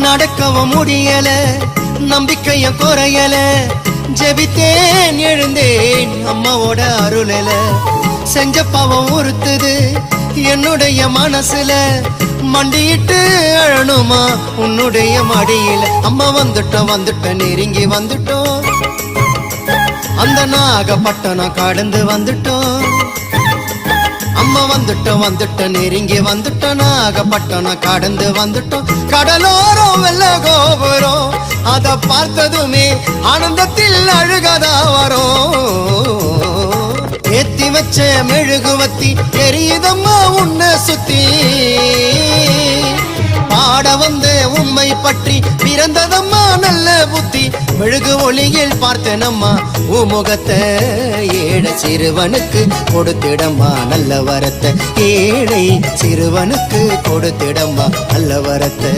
நடக்கவும் முடியல, நம்பிக்கைய குறையல, ஜெபித்தேன் எழுந்தேன் அம்மாவோட அருளல. செஞ்ச பாவம் உறுத்துது என்னுடைய மனசுல, மண்டியிட்டு அழணுமா உன்னுடைய மடியில. அம்மா வந்துட்டோம் நெருங்கி வந்துட்டோம், அந்த நாகப்பட்டினம் கடந்து வந்துட்டோம். அம்மா வந்துட்டோம் நெருங்கி வந்துட்டோம், நாகப்பட்டினம் கடந்து வந்துட்டோம். கடலோரம் வெள்ள கோபுரம் அத பார்த்ததுமே ஆனந்தத்தில் அழுகதா வரும். ஏத்தி வச்ச மெழுகுவத்தி எரியுதம்மா உன்னை சுத்தி, பாட வந்த உம்மை பற்றி பிறந்ததம்மா நல்ல புத்தி. மெழுகு ஒளியில் பார்த்தனம்மா உமுகத்தை, ஏழை சிறுவனுக்கு கொடுத்திடம்மா நல்ல வரத்தை. ஏழை சிறுவனுக்கு கொடுத்திடம்மா நல்ல வரத்தை.